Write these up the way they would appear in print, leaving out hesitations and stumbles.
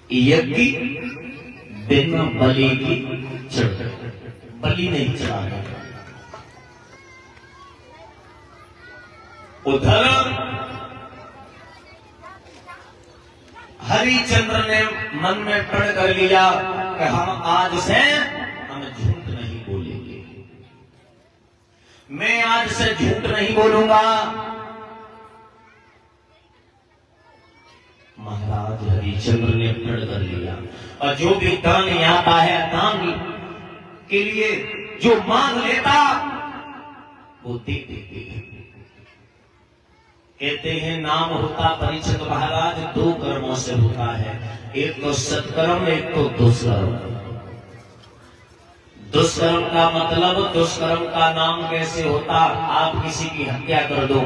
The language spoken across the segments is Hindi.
यज्ञ बिना बलि की चढ़, बलि नहीं चढ़ाना। उधर हरिश्चंद्र ने मन में प्रण कर लिया कि हम आज से हम झूठ नहीं बोलेंगे, मैं आज से झूठ नहीं बोलूंगा। महाराज हरिश्चंद्र ने प्रण कर लिया और जो भी दान आता है, दान के लिए जो मांग लेता वो दे देते हैं। कहते हैं नाम होता परीक्षित महाराज दो कर्मों से होता है, एक तो सत्कर्म, एक तो दुष्कर्म। दुष्कर्म का मतलब, दुष्कर्म का नाम कैसे होता? आप किसी की हत्या कर दो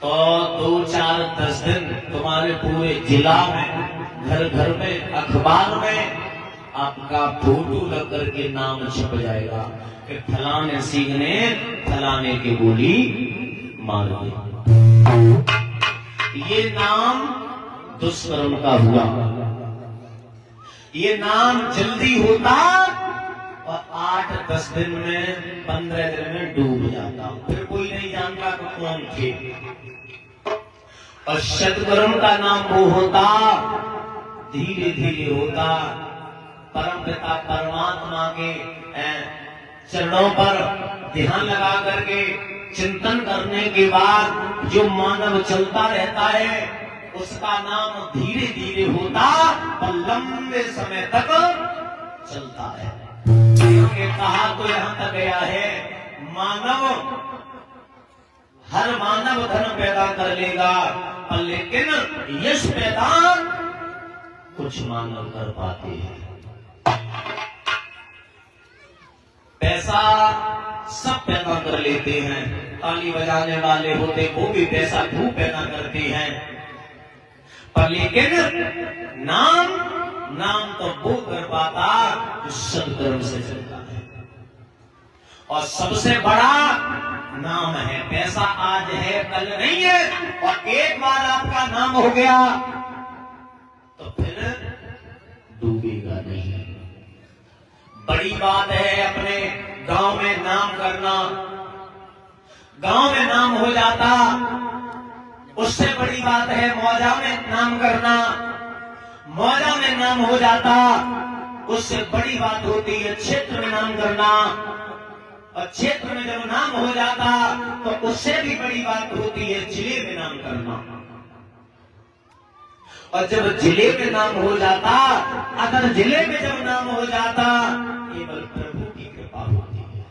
तो 2, 4, 10 दिन तुम्हारे पूरे जिला में, घर घर में, अखबार में आपका फोटो लग करके नाम छप जाएगा कि फलाने सिंह ने फलाने की गोली मार दी। ये नाम दुष्कर्म का हुआ। ये नाम जल्दी होता और 8-10 दिन में, 15 दिन में डूब जाता, फिर कोई नहीं जानता कि कौन थे। और सत्कर्म का नाम वो होता, धीरे धीरे होता, परमपिता परमात्मा के चरणों पर ध्यान लगा करके चिंतन करने के बाद जो मानव चलता रहता है उसका नाम धीरे धीरे होता और लंबे समय तक चलता है। कहा तो यहां तक गया है, मानव, हर मानव धन पैदा कर लेगा पर लेकिन यश पैदा कुछ मानव कर पाते हैं। पैसा सब पैदा कर लेते हैं, ताली बजाने वाले होते वो भी पैसा खूब पैदा करते हैं, पर लेकिन नाम तो वो कर पाता जो सत्कर्म से चलता है। और सबसे बड़ा नाम है, पैसा आज है कल नहीं है, और एक बार आपका नाम हो गया तो फिर डूबेगा नहीं। बड़ी बात है अपने गांव में नाम करना, गांव में नाम हो जाता उससे बड़ी बात है मौजा में नाम करना, मौजा में नाम हो जाता उससे बड़ी बात होती है क्षेत्र में नाम करना, और क्षेत्र में जब नाम हो जाता तो उससे भी बड़ी बात होती है जिले में नाम करना, और जब जिले में नाम हो जाता, अगर जिले में जब नाम हो जाता, केवल प्रभु की कृपा होती है।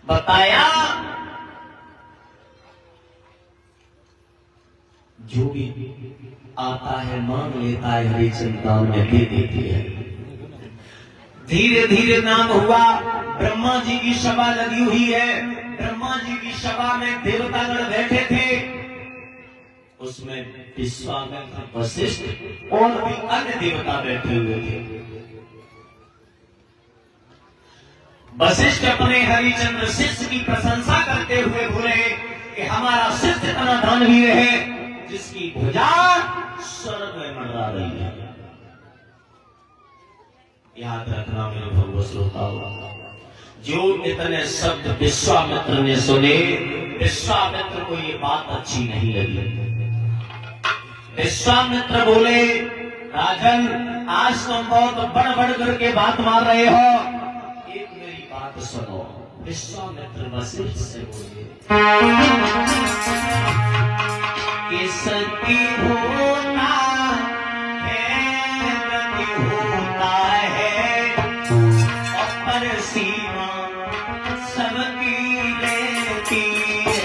बताया जो भी आता है मांग लेता है, हरी चिंता में दे देती है। धीरे धीरे नाम हुआ। ब्रह्मा जी की सभा लगी हुई है, ब्रह्मा जी की सभा में देवतागण बैठे थे, उसमें विश्वामित्र, वशिष्ठ और भी अन्य देवता बैठे हुए थे। वशिष्ठ अपने हरिश्चंद्र शिष्य की प्रशंसा करते हुए बोले कि हमारा शिष्य इतना दानवीर है जिसकी भुजा स्वर्ग में मंडरा रही है। याद रखना मेरे भगवत श्रोताओं, जो इतने शब्द विश्वामित्र ने सुने, विश्वामित्र को ये बात अच्छी नहीं लगी। विश्वामित्र बोले राजन, आज तुम बहुत बढ़ करके बात मार रहे हो, एक मेरी बात सुनो। विश्वामित्र वशिष्ठ से बोले कि सती होता है, गति होता है, अपर सीमा सबकी रहती है।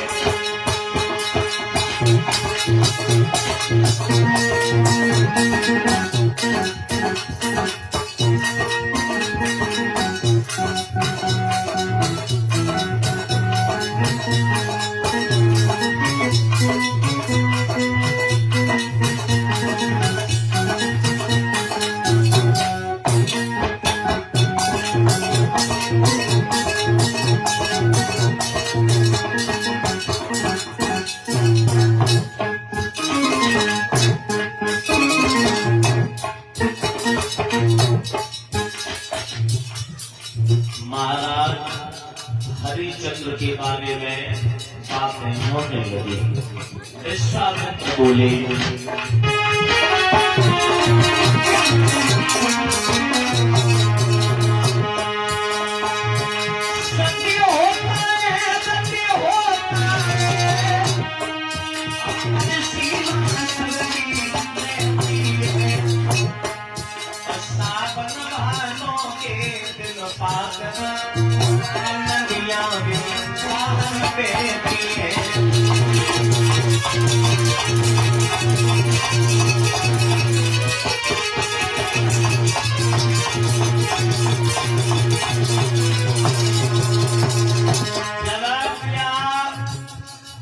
हरिश्चंद्र के बारे में बातें होने लगी। विश्वामित्र बोले, सत्य होता है, सत्य होता है, अपने सीमा सावन भानों के दिन पागना नदिया भी सावन बेटी है।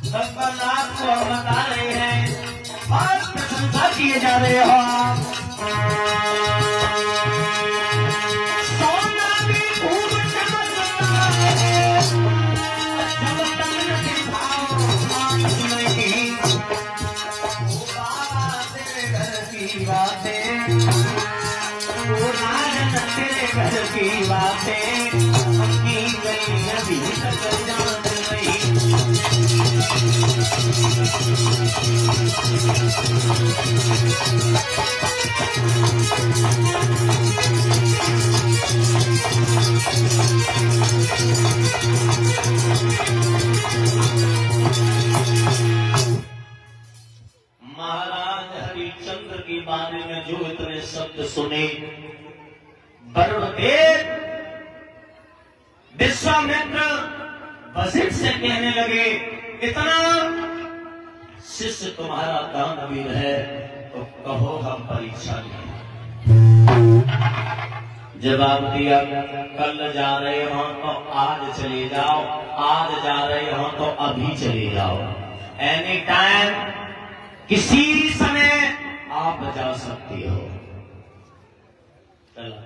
भगवान को बता रहे हैं, बहुत प्रशंसा किए जा रहे हो। सोना भी खूब चमकता है, जब तक दिखाओ आँख नहीं। वो बाबा तेरे घर की बातें, वो राजन तेरे घर की बातें, की गई अभी तक जान नहीं। महाराज हरिश्चंद्र के बारे में जो इतने शब्द सुने, वरुणदेव विश्वामित्र वशिष्ठ से कहने लगे, इतना शिष्य तुम्हारा दानवीर है तो कहो हम परीक्षा लें। जवाब दिया, कल जा रहे हो तो आज चले जाओ, आज जा रहे हो तो अभी चले जाओ। एनी टाइम, किसी समय आप जा सकती हो। चलो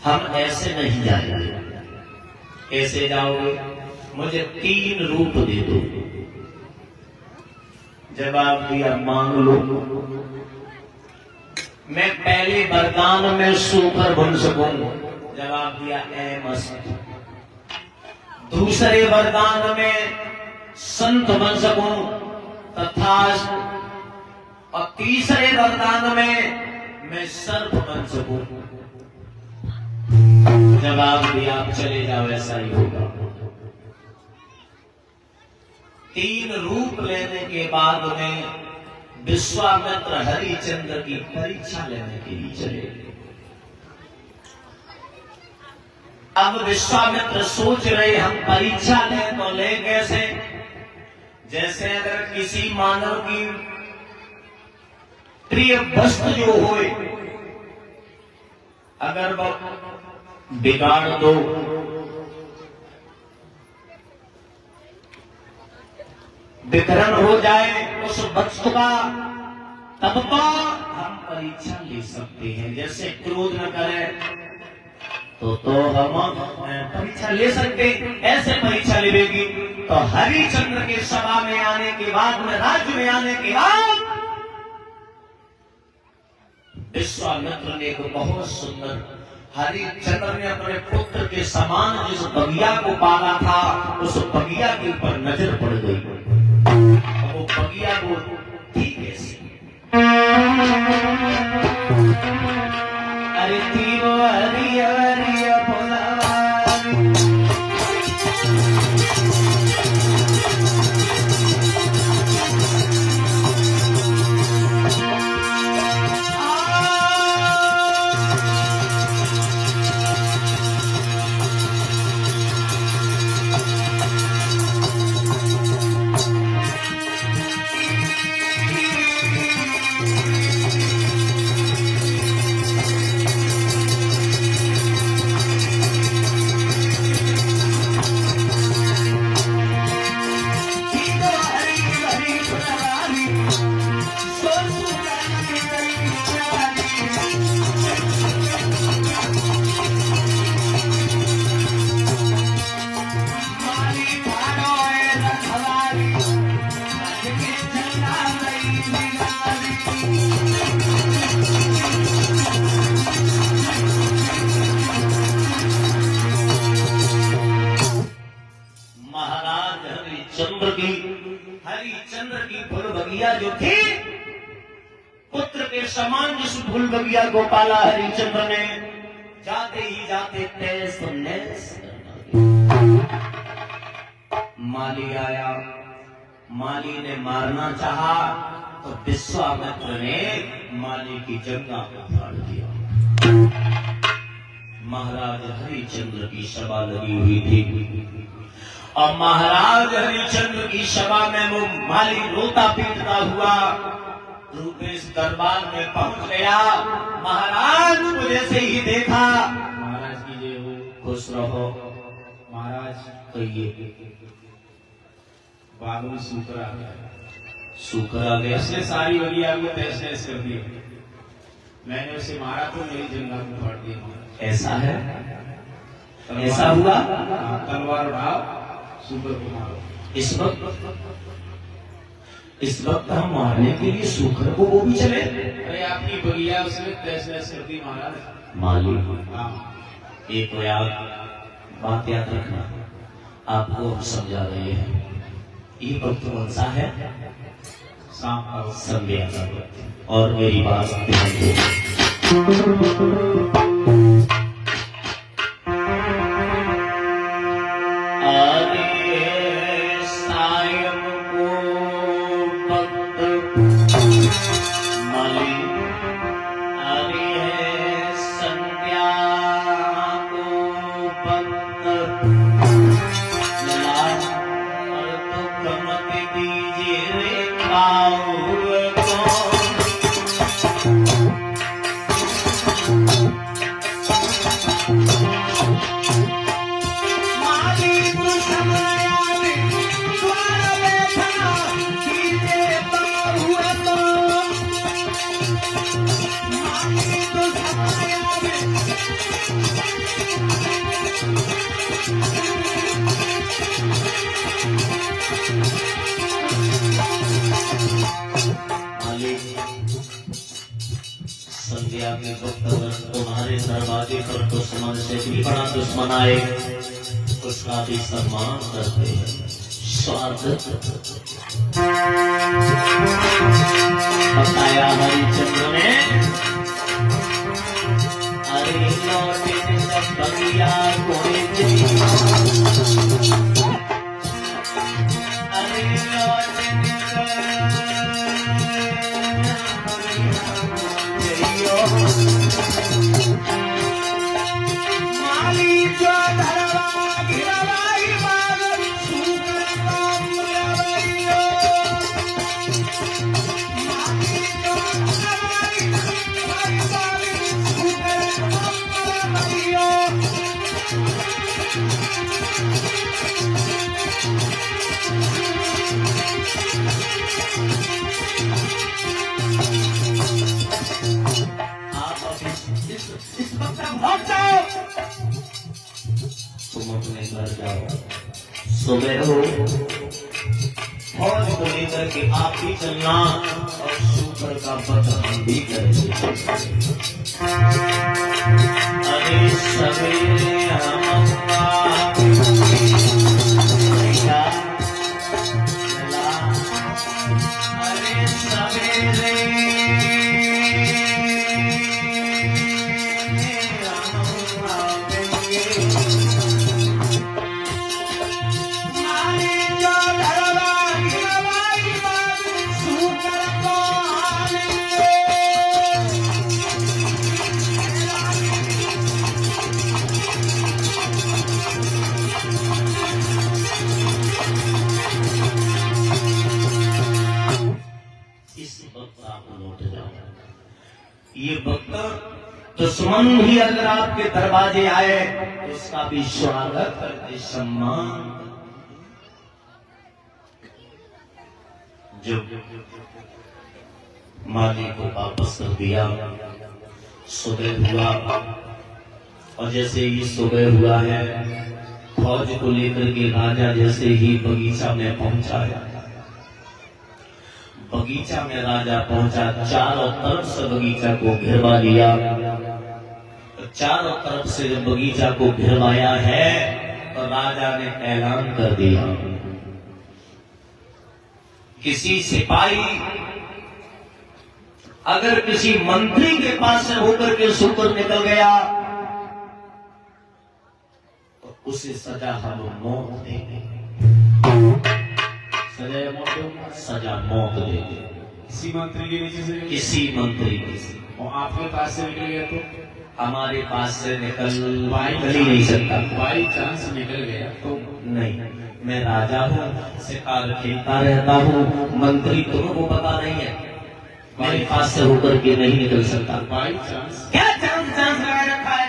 हम ऐसे नहीं जाएंगे। कैसे जाओगे? मुझे 3 रूप दे दो। जवाब दिया, मांग लो। मैं पहले वरदान में सुपर बन सकूं। जवाब दिया, ए मस्त। दूसरे वरदान में संत बन सकूं, तथास्तु। और तीसरे वरदान में मैं सर्प बन सकूं। जवाब दिया, आप चले जाओ, ऐसा ही होगा। 3 रूप लेने के बाद में विश्वामित्र हरिश्चंद्र की परीक्षा लेने के लिए चले। अब विश्वामित्र सोच रहे, हम परीक्षा लें तो ले कैसे? जैसे अगर किसी मानव की प्रिय वस्तु जो होए, अगर वह बिगाड़ दो, विकरण हो जाए उस वस्तु का, तब तो हम परीक्षा ले सकते हैं। जैसे क्रोध न करें तो हम परीक्षा ले सकते, ऐसे परीक्षा लेगी। तो हरिश्चंद्र के सभा में आने के बाद में, राज्य में आने के बाद, विश्वामित्र ने एक बहुत सुंदर, हरिश्चंद्र ने अपने पुत्र के समान जिस बगिया को पाला था, उस बगिया के ऊपर नजर पड़ गई। वो बगिया को ठीक कैसे? अरे तीनों हरि हरि बगिया जो थी, पुत्र के समान जिस फूल बगिया को पाला हरिश्चंद्र ने, जाते ही जाते तैस नैस माली आया। माली ने मारना चाहा तो विश्वामित्र ने माली की जंगा को फाड़ दिया। महाराज हरिश्चंद्र की सभा लगी हुई थी और महाराज हरिश्चंद्र की सभा में वो माली रोता पीटता हुआ रूपेश दरबार में पहुंच गया। महाराज को जैसे ही देखा, महाराज की जय हो, खुश रहो महाराज। कहिए। बाग में सूकर आ गया, सूकर आ गया। इसने सारी बगिया को तहस नहस कर दी। मैंने उसे मारा तो मेरी जंगा को फाड़ दिया। ऐसा है, ऐसा हुआ। तलवार उठाओ, सूकर को मारो। इस वक्त हम मारने के लिए सूकर को वो भी चले। अरे आपकी बगिया उसने तहस नहस कर दी महाराज। माली, हाँ, एक बात याद रखना, आपको हम समझा रहे हैं। ये वक्त कौन सा है? शाम का वक्त, संध्या का वक्त। और मेरी बात ध्यान दो। सायं को वक्त माली, अरे संध्या को वक्त दीजिए रे संध्या के वक्त तुम्हारे दरवाजे पर दुश्मन से भी बड़ा दुश्मन आए, उसका भी सम्मान करते हैं, स्वागत। बताया हरिश्चंद्र ने, अरे लौटे जब बगिया कोई, अरे लौटे माली जो धरवा गिरवाई बादल सूकर का मुरवैयो। माली जो धरवा गिरवाई बादल सूकर का मुरवैयो। इस वक्त भाग जाओ, तुम अपने घर जाओ। सुबह हो, फौज को लेकर के आप भी चलना और सूकर का वध हम भी करेंगे। अरे सवेरे हम अरे सवेरे ये वक्त दुश्मन भी अगर आपके दरवाजे आए तो उसका भी स्वागत करते, सम्मान। जो माली को वापस कर दिया, सुबह हुआ और जैसे ही सुबह हुआ है, फौज को लेकर के राजा जैसे ही बगीचा में पहुंचा है, बगीचा में राजा पहुंचा, चारों तरफ से बगीचा को घेरवा लिया। चारों तरफ से जब बगीचा को घेरवाया है तो राजा ने ऐलान कर दिया, किसी सिपाही अगर किसी मंत्री के पास से होकर के सूकर निकल गया तो उसे सजा हम मौत देंगे। सजा या मौत दूंगा? सजा मौत देंगे किसी मंत्री के नीचे से, किसी मंत्री की से। और आपके पास से निकल गया तो हमारे पास से निकल ही नहीं सकता। बाई चांस निकल गया तो नहीं, मैं राजा हूँ, शिकार खेलता रहता हूँ, मंत्री तुमको पता नहीं है, मेरे पास से होकर के नहीं निकल सकता। बाई चांस क्या चांस चांस लगा रखा है?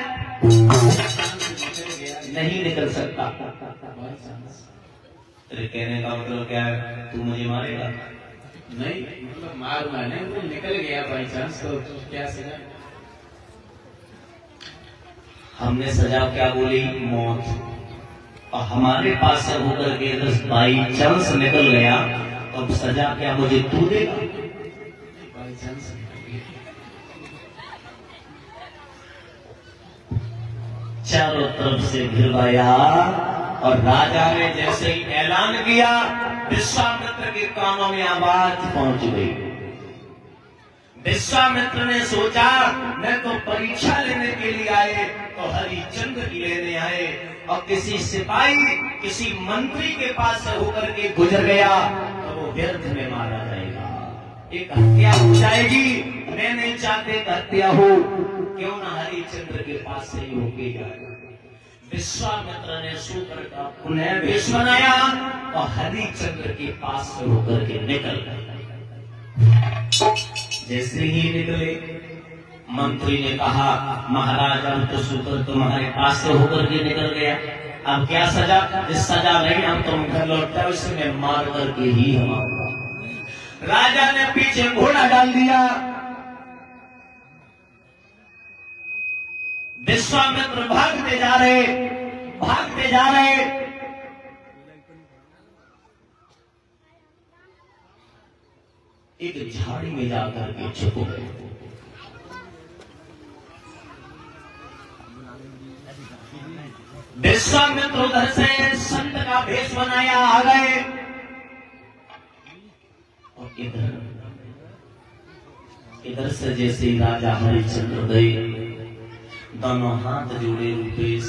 नहीं निकल सकता। बाई चांस तेरे कहने का मतलब क्या है? तू मुझे मारेगा? नहीं, मतलब मार मैंने तो निकल गया बाई चांस, तो क्या सजा? हमने सजा क्या बोली? मौत। और हमारे पास से होकर के बाई चांस निकल गया तो अब सजा क्या मुझे तू देगा? बाई चांस चारों तरफ से घिरवाया और राजा ने जैसे ही ऐलान किया, विश्वामित्र के कानों में आवाज पहुंच गई। विश्वामित्र ने सोचा मैं तो परीक्षा लेने के लिए आए तो हरिश्चंद्र की लेने आए, और किसी सिपाही किसी मंत्री के पास से होकर के गुजर गया तो वो व्यर्थ में मारा जाएगा, एक हत्या हो जाएगी। मैं नहीं चाहते हत्या हो, क्यों ना हरिश्चंद्र के पास से ही होके जाए। विश्वामित्र ने सूकर का पुनः वेश बनाया और हरिश्चंद्र के पास से होकर के निकल गए। जैसे ही निकले, मंत्री ने कहा महाराज अब तो सूकर तुम्हारे पास से होकर के निकल गया, अब क्या सजा? जिस सजा नहीं हम तुम घर लौट जाओ, इसमें मार करके ही हमारा। राजा ने पीछे घोड़ा डाल दिया। विश्वामित्र भागते जा रहे, भागते जा रहे। एक झाड़ी में जाकर के छुप गए। विश्वामित्र उधर से संत का भेष बनाया आ गए और इधर से जैसे ही राजा हरिश्चंद्र गए, दोनों हाथ जोड़े रूपेश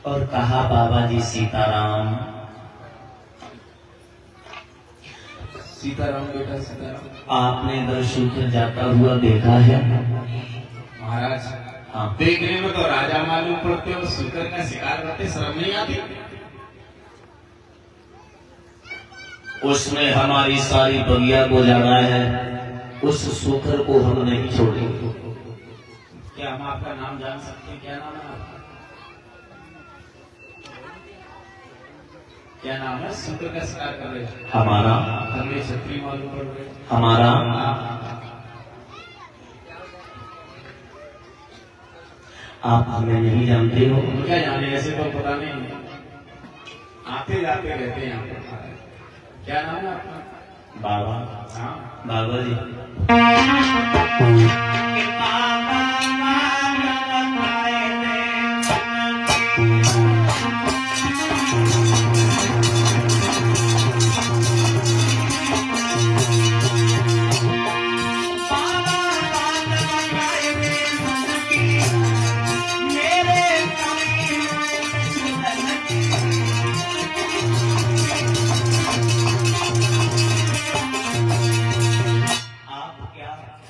और कहा बाबा जी सीताराम। सीताराम बेटा सीताराम। आपने इधर सूत्र जाता हुआ देखा है? महाराज हाँ। देखने में तो राजा मालूम पड़ते हो, सूकर का शिकार करते शर्म नहीं आती? उसने हमारी सारी बगिया को जाना है, उस सूकर को हम नहीं छोड़ेंगे। क्या हम आपका नाम जान सकते हैं? क्या नाम है आपका? क्या नाम है? सूकर का शिकार कर रहे हैं। हमारा हमें क्षत्रिय मालूम पड़ रहे। हमारा आप हमें नहीं जानते हो? क्या जाने, ऐसे तो पता नहीं, आते जाते रहते हैं यहाँ पर। क्या नाम है आपका? बाबा। हाँ बाबा जी।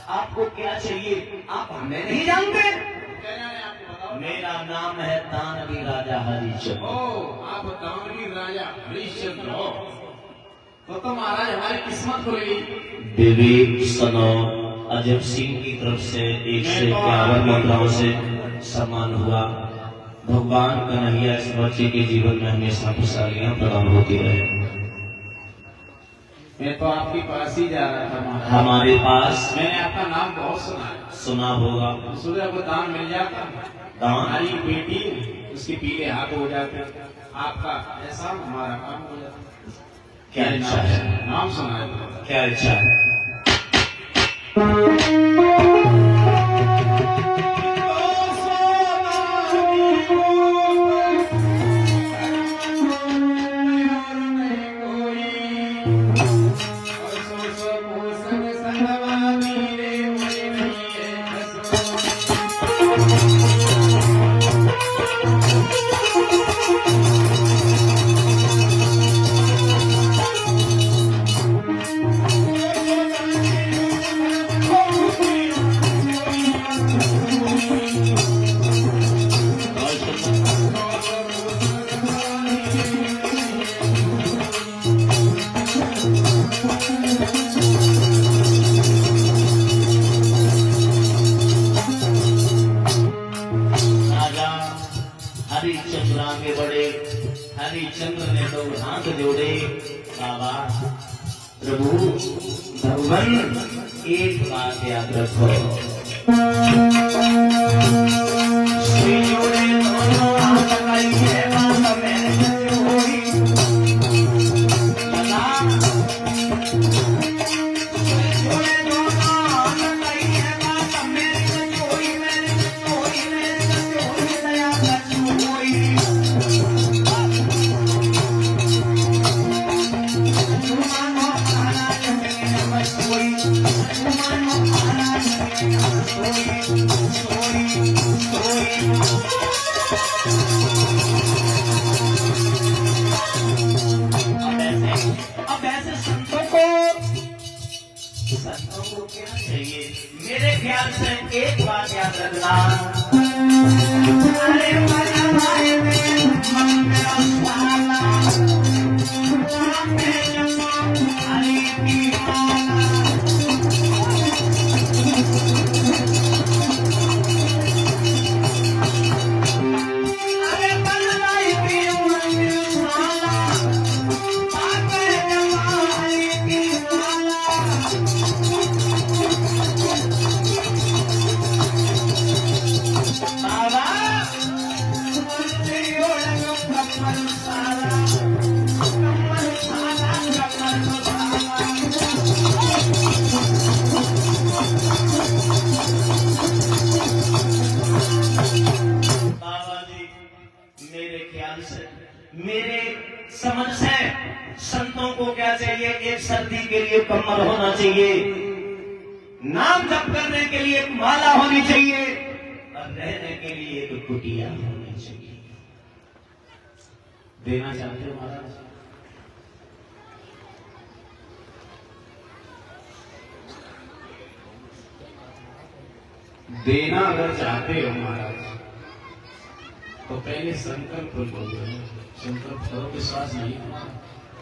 आपको क्या चाहिए? आप हमें नहीं जानते? मेरा नाम है दानवी राजा हरिश्चंद्र। ओ, आप दानवी राजा हरिश्चंद्र हो, तो महाराज हमारी किस्मत खुलेगी। विवेक सनो अजब सिंह की तरफ से 151 मुद्राओं से सम्मान हुआ। भगवान कन्हैया इस बच्चे के जीवन में हमेशा खुशहालियां प्रदान होती रहे। मैं तो आपके पास ही जा रहा था महाराज। हमारे पास मैंने आपका नाम बहुत सुना है। सुना होगा। सूर्य को दान मिल जाता, दान? हमारी बेटी उसके पीले हाथ हो जाते, आपका ऐसा हमारा काम हो जाता। क्या इच्छा है? नाम सुना है। क्या इच्छा है? हरिश्चंद्र आगे बढ़े। हरिश्चंद्र ने दो हाथ जोड़े, बाबा प्रभु भगवान एक बात याद रखो, श्री जोड़े दोनों हाथ लगाइए, बात मैंने जोड़ी लगा। श्री जोड़े दोनों हाथ लगाइए, बात मैंने जोड़ी, मैंने जोड़ी, मैंने जोड़ी, दया कर जोड़ी। अब ऐसे संतों को क्या चाहिए, मेरे ख्याल से एक बात याद रखना, अरे मेरा मेरा साला मेरे समझ से संतों को क्या चाहिए, एक सर्दी के लिए कम्बल होना चाहिए, नाम जप करने के लिए एक माला होनी चाहिए, और रहने के लिए एक कुटिया होनी चाहिए। देना चाहते हो महाराज? देना अगर चाहते हो महाराज तो पहले संकल्प बोलो। संकल्प करो, विश्वास नहीं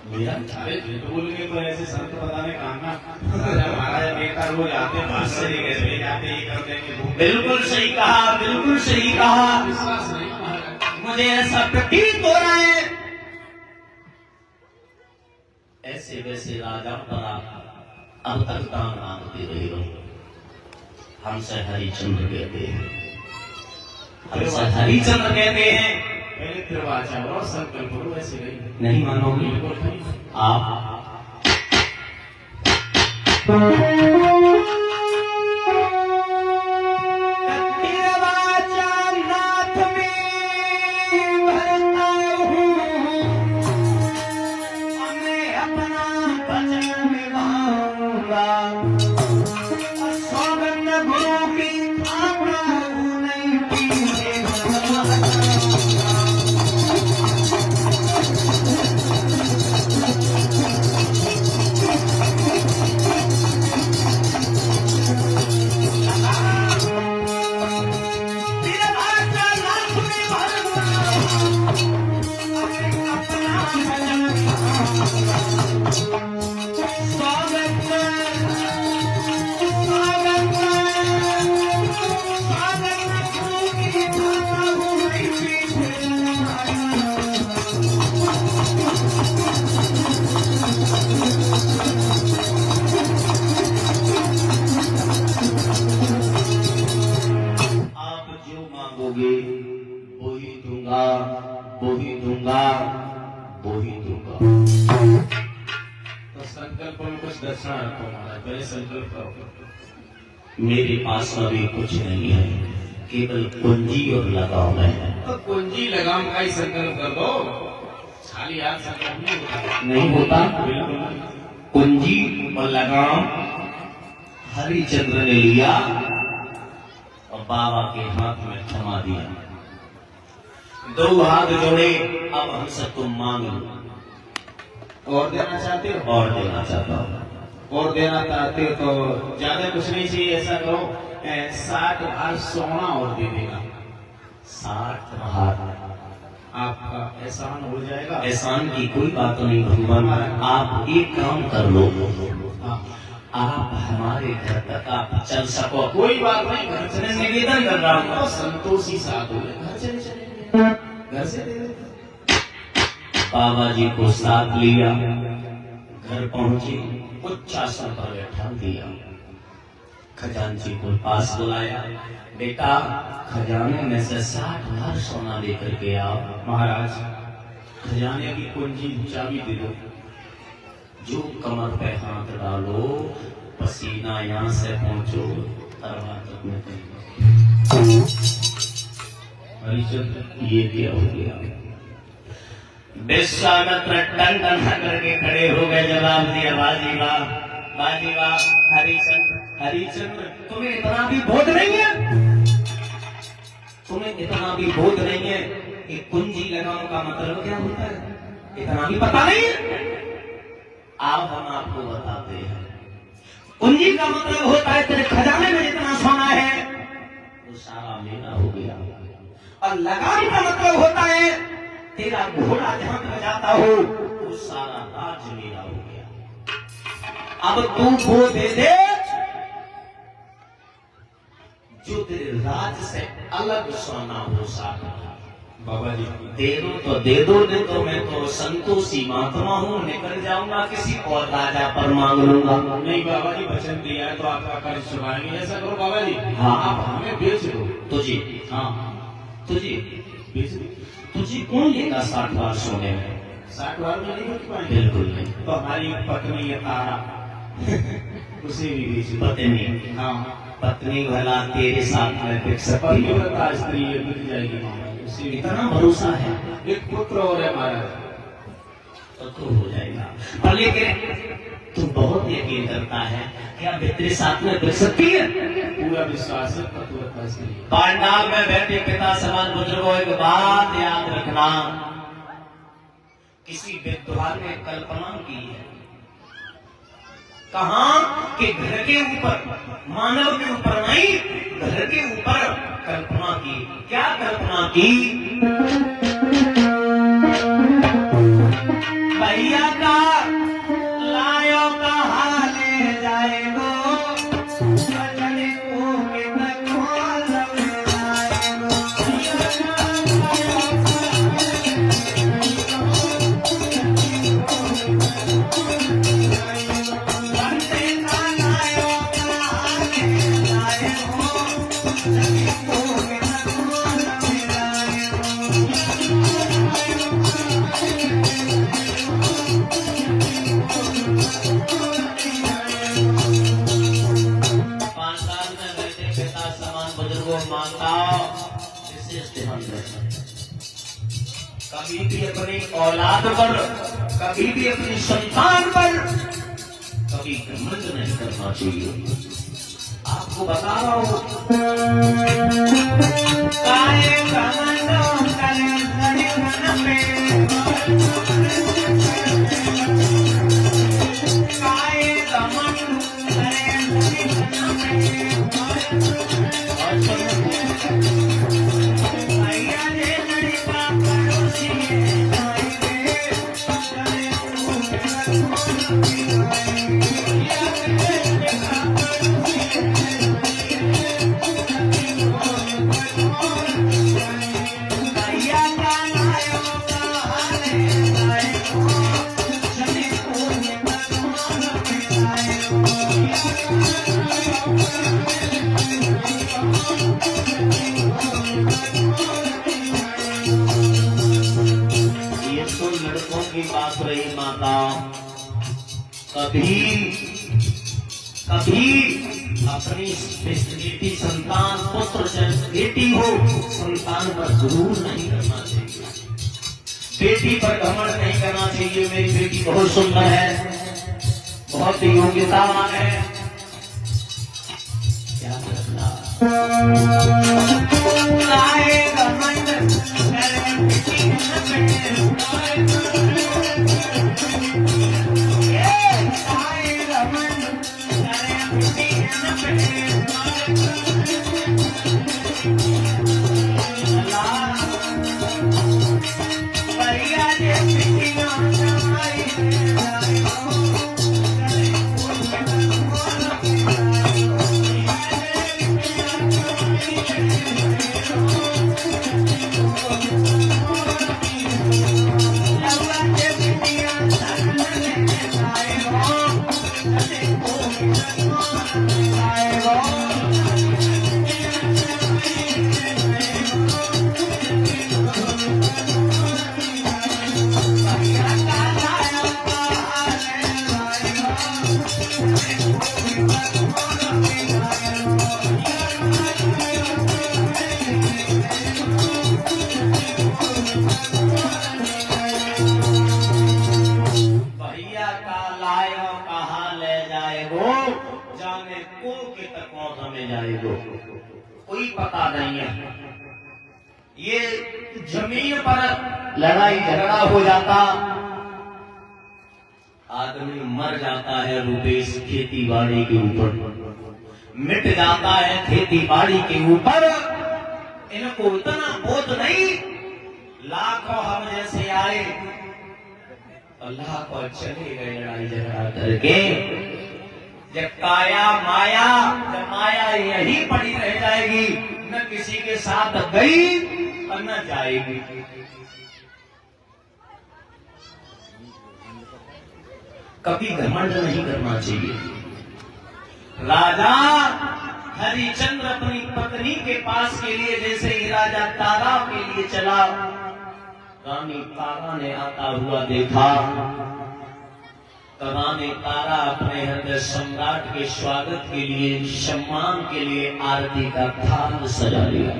मेरा। अरे झूठ बोलेंगे तो ऐसे संत बताने कहा ना, महाराज नेता रोज आते हैं, बात सही कैसे जाते, ये कर देंगे। बिल्कुल सही कहा, बिल्कुल सही कहा। विश्वास नहीं महाराज, मुझे ऐसा प्रतीत हो रहा है ऐसे वैसे राजा पर आप अब तक दान मांगते रहे हो। हमसे हरिचंद्र कहते हैं, हमसे हरिचंद्र कहते हैं, पहले त्रिवाचा और संकल्प करो। ऐसे नहीं मानोगे आप? दक्षिणा रखो महाराज, पहले संकल्प करो। मेरे पास अभी कुछ नहीं है, केवल कुंजी और लगाम है। तो कुंजी लगाम का ही संकल्प कर दो, खाली हाथ संकल्प नहीं होता। बिल्कुल कुंजी और लगाम हरिचंद्र ने लिया और बाबा के हाथ में थमा दिया। दो हाथ जोड़े, अब हमसे तुम मांग लो। और देना चाहते हो? और देना चाहता हूँ। और देना चाहते हो तो ज्यादा कुछ नहीं चाहिए, ऐसा करो 60 भार सोना और दे देना। 60 भार आपका एहसान हो जाएगा। एहसान की कोई बात नहीं भगवान, आप एक काम कर लो, आप हमारे घर तक आप चल सको। कोई बात नहीं, घर चले, निवेदन कर रहा हूँ, संतोषी साथ हो, घर चले चले से दे देते। बाबा जी को साथ लिया, घर पहुंचे, उच्चासन पर बैठा दिया। खजांची को पास बुलाया, बेटा खजाने में से 60,000 सोना लेकर के आओ। महाराज खजाने की कुंजी चाबी दे दो। जो कमर पे हाथ डालो, पसीना यहाँ से पहुंचो तक में हरिचंद्र ये क्या हो गया? विश्वामित्र टन टन करके खड़े हो गए, जवाब दिया बाजी वाह, बाजी वाह। हरिचंद्र, हरिचंद्र तुम्हें इतना भी बोध नहीं है, तुम्हें इतना भी बोध नहीं है कि कुंजी लगाओ का मतलब क्या होता है, इतना भी पता नहीं है। आप हम आपको बताते हैं, कुंजी का मतलब होता है तेरे खजाने में जितना सोना है वो सारा मेरा हो गया, और लगाम का मतलब होता है तेरा घोड़ा जहां पर जाता हो वो सारा राज मेरा हो गया। अब तू वो दे दे जो तेरे राज से अलग सोना हो साथ। बाबा जी दे दो तो दे दो, नहीं तो मैं तो संतोषी महात्मा हूँ, निकल जाऊंगा किसी और राजा पर मांग लूंगा। नहीं बाबा जी वचन दिया है तो आपका कर्ज चुकाएंगे। ऐसा करो बाबा जी, हाँ। आप हमें बेच दो। तुझे, हाँ तुझे बेच दो। तुझे कौन लेगा 60,000 सोने में? 60,000 में नहीं बेच पाएंगे। बिल्कुल नहीं। तो हमारी पत्नी है तारा, उसे भी बेच दो। पत्नी, हाँ पत्नी भला तेरे साथ में बिक सकती है? पतिव्रता स्त्री है, बिक जाएगी महाराज। उसे भी इतना भरोसा है? एक पुत्र और है महाराज, तो हो जाएगा। पर लेकिन तू बहुत यकीन करता है क्या तेरे साथ में बिक सकती है? पूरा विश्वास है पतिव्रता स्त्री। पांडाल में बैठे पिता समान बुजुर्गों, एक बात याद रखना, किसी विद्वान ने कल्पना की है, कहा कि घर के ऊपर, मानव के ऊपर नहीं, घर के ऊपर कल्पना की। क्या कल्पना की? भैया का लायो कहा ले जाएगो, बचने को के तकवाल में लाएगो। बंदे का लायो कहा ले जाएगो, बचने को के तकवाल में लाएगो। 5 साल में बैठे पिता समान बुजुर्गों, माताओं, विशेष ध्यान रखना। कभी भी अपनी औलाद पर, कभी भी अपनी संतान पर कभी घमंड नहीं करना चाहिए। आपको बता रहा हूं, काहे घमंड करे सड़ी मन में, काहे घमंड करे सड़ी मन में। भैया ने लड़ी का पड़ोसी है, भाई रे, चले भैया का लायो कहा ले जाएगो, चले ये तो लड़कों की बात रही माता। कभी कभी अपनी बेटी संतान, पुत्र चाहे बेटी हो, संतान पर गुरूर नहीं करना चाहिए, बेटी पर घमंड नहीं करना चाहिए। मेरी बेटी बहुत सुंदर है, बहुत योग्यतावान है, क्या रखना। काहे घमंड करे बेटी में, काहे घमंड करे बेटी में। भैया ने बेटी ना हमारी में जाएगा, कोई पता नहीं है। ये जमीन पर लड़ाई झगड़ा हो जाता, आदमी मर जाता है रुपेश खेती बाड़ी के ऊपर, मिट जाता है खेती बाड़ी के ऊपर। इनको इतना बोध नहीं, लाखों हम जैसे आए, अल्लाह को चले गए लड़ाई झगड़ा करके। जब काया माया, जब माया यही पड़ी रह जाएगी, न किसी के साथ गई और न जाएगी। कभी घमंड नहीं करना चाहिए। राजा हरिश्चंद्र अपनी पत्नी के पास के लिए जैसे ही राजा तारा के लिए चला, रानी तारा ने आता हुआ देखा, तो रानी तारा अपने हृदय सम्राट के स्वागत के लिए, सम्मान के लिए आरती का थाल सजा लिया।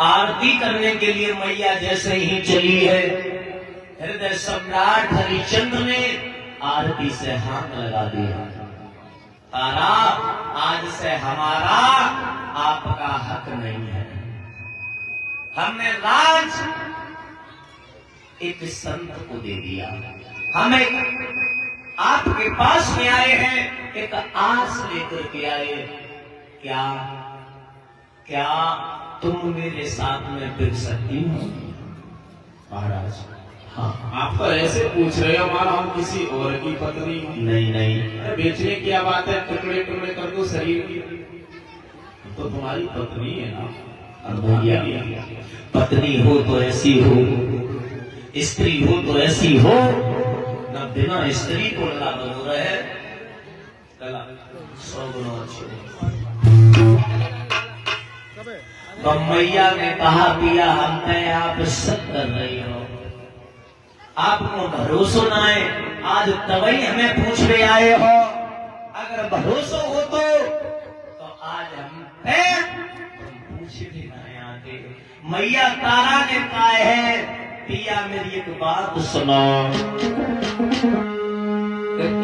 आरती करने के लिए मैया जैसे ही चली है, हृदय सम्राट हरिश्चंद्र ने आरती से हाथ लगा दिया। तारा, आज से हमारा आपका हक नहीं है। हमने राज एक संत को दे दिया। हम एक आपके पास में आए हैं, एक आस लेकर के आए। क्या क्या तुम मेरे साथ में बिक सकती हो? महाराज, हाँ। आप तो ऐसे पूछ रहे हो मानो हम किसी और की पत्नी हो। नहीं नहीं, अरे बेचने की क्या बात है, टुकड़े टुकड़े कर दो शरीर की, तो तुम्हारी पत्नी है ना। भैया, पत्नी हो तो ऐसी हो, स्त्री हो तो ऐसी हो, न बिना स्त्री को लड़ा हो रहे, 100 गुना अच्छी। तो मैया ने कहा, पिया हम पे आप सब कर रही हो, आपको भरोसा ना है, आज तभी हमें पूछ रहे आए हो। अगर भरोसा हो तो आज हम पूछ भी नहीं आते। मैया तारा ने कहा है, पिया मेरी एक बात सुनो,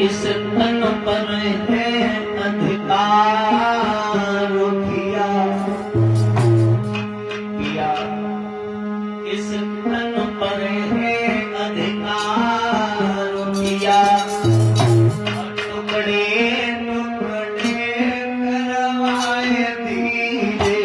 इस तन पर है अधिकार पिया, पिया इस तन पर है अधिकार पिया, टुकड़े टुकड़े करवाए दीजिए।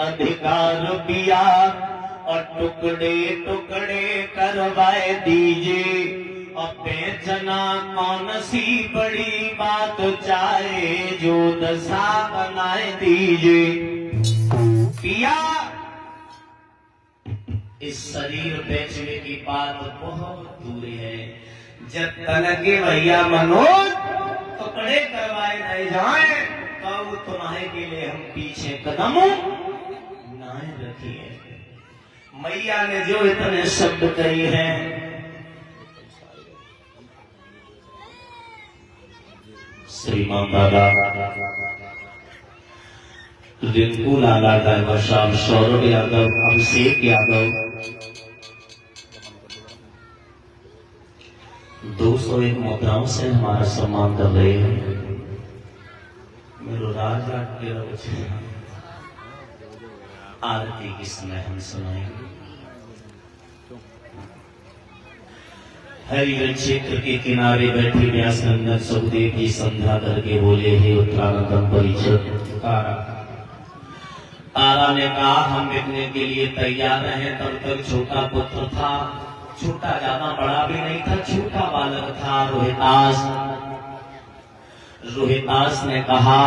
अधिकार पिया और टुकड़े टुकड़े करवाए दीजिए, और बेचना कौन सी बड़ी बात, चाहे जो दशा बनाए दीजिए। पिया, इस शरीर बेचने की बात बहुत दूर है, जब तक के भैया मनोज टुकड़े करवाए नहीं जाए, तो तुम्हारे के लिए हम पीछे कदम नहीं रखिए। मैया ने जो इतने शब्द कहे हैं, श्रीमान दादा रिंकू लाला ड्राइवर साहब, सौरभ यादव, अभिषेक यादव, 201 मुद्राओं से हमारा सम्मान कर रहे हैं। मेरो राजा के आरती के समय हम सुनाएंगे। हरिवन क्षेत्र के किनारे बैठे व्यास नंदन सुखदेव जी संध्या करके बोले, हे उत्तरानंदन परिषद तारा ने कहा हम मिलने के लिए तैयार हैं। तब तक छोटा पुत्र था, छोटा ज्यादा बड़ा भी नहीं था, छोटा बालक था रोहितास। रोहितास ने कहा